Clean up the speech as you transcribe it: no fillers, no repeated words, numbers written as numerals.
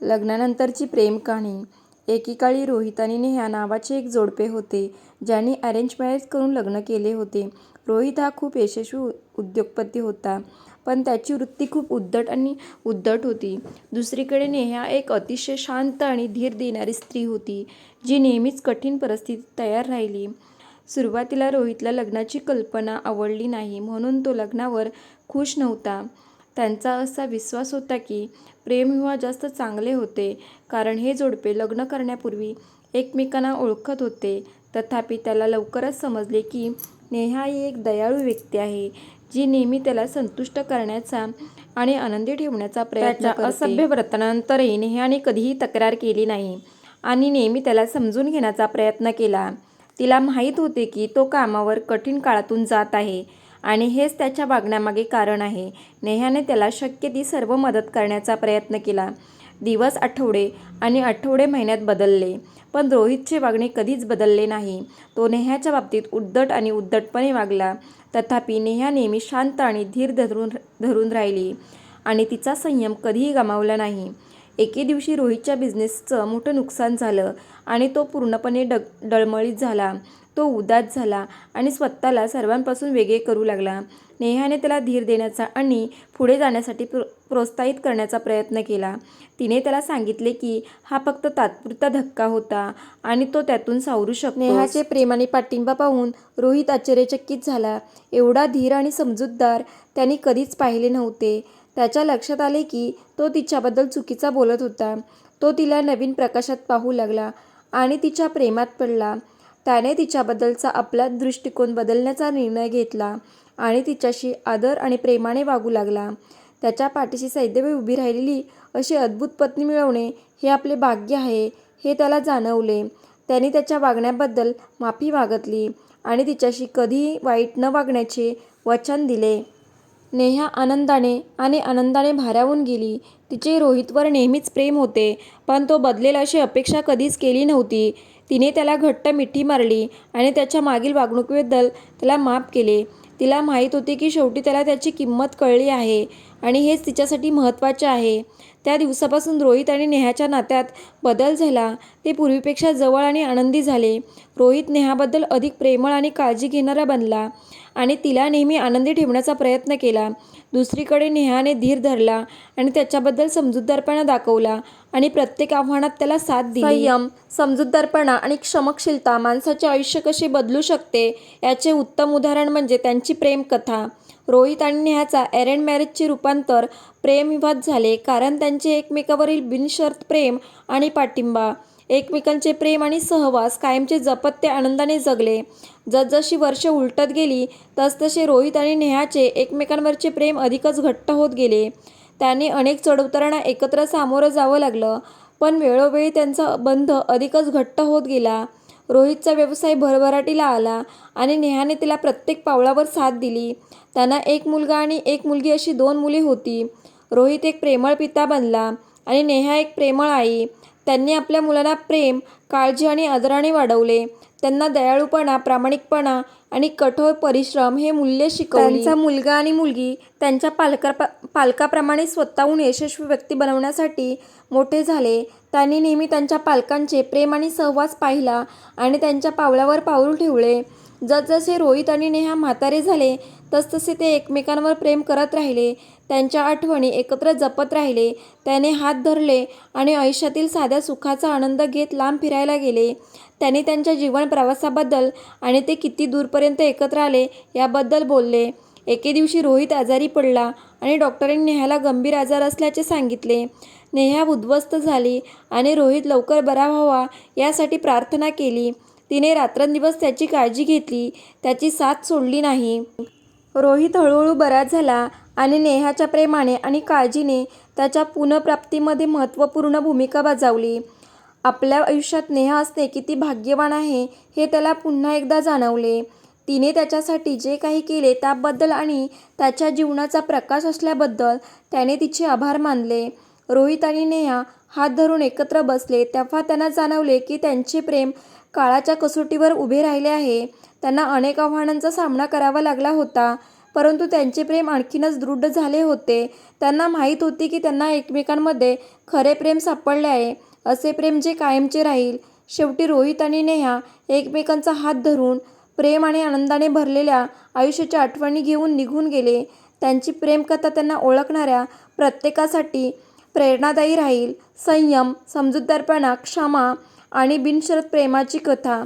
लग्नानंतरची प्रेम कहाणी. एकेकाळी रोहित आणि नेहा नावाचे एक जोडपे होते, ज्यांनी अरेंज मॅरेज करून लग्न केले होते. रोहित हा खूप यशस्वी उद्योगपती होता, पण त्याची वृत्ती खूप उद्धट होती. दुसरीकडे नेहा एक अतिशय शांत आणि धीर देणारी स्त्री होती, जी नेहमीच कठीण परिस्थितीत तयार राहिली. सुरुवातीला रोहितला लग्नाची कल्पना आवडली नाही, म्हणून तो लग्नावर खुश नव्हता. त्यांचा असा विश्वास होता की प्रेमविवाह जास्त चांगले होते, कारण हे जोडपे लग्न करण्यापूर्वी एकमेकांना ओळखत होते. तथापि त्याला लवकरच समजले की नेहा ही एक दयाळू व्यक्ती आहे, जी नेहमी त्याला संतुष्ट करण्याचा आणि आनंदी ठेवण्याचा प्रयत्न करते. त्याच्या असभ्य वर्तनानंतरही नेहाने कधीही तक्रार केली नाही आणि नेहमी त्याला समजून घेण्याचा प्रयत्न केला. तिला माहीत होते की तो कामावर कठीण काळातून जात आहे आणि हेच त्याच्या वागण्यामागे कारण आहे. नेहाने त्याला शक्य ती सर्व मदत करण्याचा प्रयत्न केला. दिवस, आठवडे आणि आठवडे महिन्यात बदलले, पण रोहितचे वागणे कधीच बदलले नाही. तो नेहाच्या बाबतीत उद्धटपणे वागला. तथापि नेहा नेहमी शांत आणि धीर धरून राहिली आणि तिचा संयम कधीही गमावला नाही. एके दिवशी रोहितच्या बिझनेसचं मोठं नुकसान झालं आणि तो पूर्णपणे डळमळीत झाला. तो उदास झाला आणि स्वतःला सर्वांपासून वेगळे करू लागला. नेहाने त्याला धीर देण्याचा आणि पुढे जाण्यासाठी प्रोत्साहित करण्याचा प्रयत्न केला. तिने त्याला सांगितले की हा फक्त तात्पुरता धक्का होता आणि तो त्यातून सावरू शकतो. नेहाचे प्रेम आणि पाठिंबा पाहून रोहित आश्चर्यचकित झाला. एवढा धीर आणि समजूतदार त्याने कधीच पाहिले नव्हते. त्याच्या लक्षात आले की तो तिच्याबद्दल चुकीचा बोलत होता. तो तिला नवीन प्रकाशात पाहू लागला आणि तिच्या प्रेमात पडला. त्याने तिच्याबद्दलचा आपला दृष्टिकोन बदलण्याचा निर्णय घेतला आणि तिच्याशी आदर आणि प्रेमाने वागू लागला. त्याच्या पाठीशी सदैव उभी राहिलेली अशी अद्भुत पत्नी मिळवणे हे आपले भाग्य आहे, हे त्याला जाणवले. त्याने त्याच्या वागण्याबद्दल माफी मागितली आणि तिच्याशी कधीही वाईट न वागण्याचे वचन दिले. नेहा आनंदाने भारावून गेली. तिचे रोहितवर नेहमीच प्रेम होते, पण तो बदलेल अशी अपेक्षा कधीच केली नव्हती. तिने त्याला घट्ट मिठी मारली आणि त्याच्या मागील वागणुकीबद्दल त्याला माफ केले. तिला माहीत होते की शेवटी त्याला त्याची किंमत कळली आहे आणि हेच तिच्यासाठी महत्त्वाचे आहे. त्या दिवसापासून रोहित आणि नेहाच्या नात्यात बदल झाला. ते पूर्वीपेक्षा जवळ आणि आनंदी झाले. रोहित नेहाबद्दल अधिक प्रेमळ आणि काळजी घेणारा बनला आणि तिला नेहमी आनंदी ठेवण्याचा प्रयत्न केला. दुसरीकडे नेहाने धीर धरला आणि त्याच्याबद्दल समजूतदारपणा दाखवला आणि प्रत्येक आव्हानात त्याला साथ दिली. संयम, समजूतदारपणा आणि क्षमाशीलता माणसाचे आयुष्य कसे बदलू शकते याचे उत्तम उदाहरण म्हणजे त्यांची प्रेमकथा. रोहित आणि नेहाचा अरेंज मॅरेजचे रूपांतर प्रेमविवाहात झाले, कारण त्यांचे एकमेकांवरील बिनशर्त प्रेम आणि पाठिंबा, एकमेकांचे प्रेम आणि सहवास कायमचे जपत ते आनंदाने जगले. जसजशी वर्षे उलटत गेली तसतसे रोहित आणि नेहाचे एकमेकांवरचे प्रेम अधिकच घट्ट होत गेले. त्यांनी अनेक चढउतारांना एकत्र सामोरं जावं लागलं, पण वेळोवेळी त्यांचा बंध अधिकच घट्ट होत गेला. रोहितचा व्यवसाय भरभराटीला आला आणि नेहाने तिला प्रत्येक पावलावर साथ दिली. त्यांना एक मुलगा आणि एक मुलगी अशी 2 मुले होती. रोहित एक प्रेमळ पिता बनला आणि नेहा एक प्रेमळ आई. त्यांनी आपल्या मुलांना प्रेम, काळजी आणि आदराने वाढवले. त्यांना दयाळूपणा, प्रामाणिकपणा आणि कठोर परिश्रम हे मूल्ये शिकवली. त्यांचा मुलगा आणि मुलगी त्यांच्या पालकाप्रमाणे स्वतःहून यशस्वी व्यक्ती बनवण्यासाठी मोठे झाले. त्यांनी नेहमी त्यांच्या पालकांचे प्रेम आणि सहवास पाहिला आणि त्यांच्या पावलावर पाऊल ठेवले. जसजसे रोहित आणि नेहा म्हातारे झाले तसतसे ते एकमेकांवर प्रेम करत राहिले. त्यांच्या आठवणी एकत्र जपत राहिले. त्याने हात धरले आणि आयुष्यातील साध्या सुखाचा आनंद घेत लांब फिरायला गेले. त्यांनी त्यांच्या जीवन प्रवासाबद्दल आणि ते किती दूरपर्यंत एकत्र आले याबद्दल बोलले. एके दिवशी रोहित आजारी पडला आणि डॉक्टरांनी नेहाला गंभीर आजार असल्याचे सांगितले. नेहा उद्ध्वस्त झाली आणि रोहित लवकर बरा व्हावा यासाठी प्रार्थना केली. तिने रात्रंदिवस त्याची काळजी घेतली, त्याची साथ सोडली नाही. रोहित हळूहळू बरा झाला आणि नेहाच्या प्रेमाने आणि काळजीने त्याच्या पुनर्प्राप्तीमध्ये महत्त्वपूर्ण भूमिका बजावली. आपल्या आयुष्यात नेहा असणे किती भाग्यवान आहे हे त्याला पुन्हा एकदा जाणवले. तिने त्याच्यासाठी जे काही केले त्याबद्दल आणि त्याच्या जीवनाचा प्रकाश असल्याबद्दल त्याने तिचे आभार मानले. रोहित आणि नेहा हात धरून एकत्र बसले तेव्हा त्यांना जाणवले की त्यांचे प्रेम काळाच्या कसोटीवर उभे राहिले आहे. त्यांना अनेक आव्हानांचा सामना करावा लागला होता, परंतु त्यांचे प्रेम आणखीनच दृढ झाले होते. त्यांना माहीत होते की त्यांना एकमेकांमध्ये खरे प्रेम सापडले आहे, असे प्रेम जे कायमचे राहील. शेवटी रोहित आणि नेहा एकमेकांचा हात धरून प्रेम आणि आनंदाने भरलेल्या आयुष्याच्या आठवणी घेऊन निघून गेले. त्यांची प्रेमकथा त्यांना ओळखणाऱ्या प्रत्येकासाठी प्रेरणादायी राहील. संयम, समजूतदारपणा, क्षमा आणि बिनशर्त प्रेमाची कथा.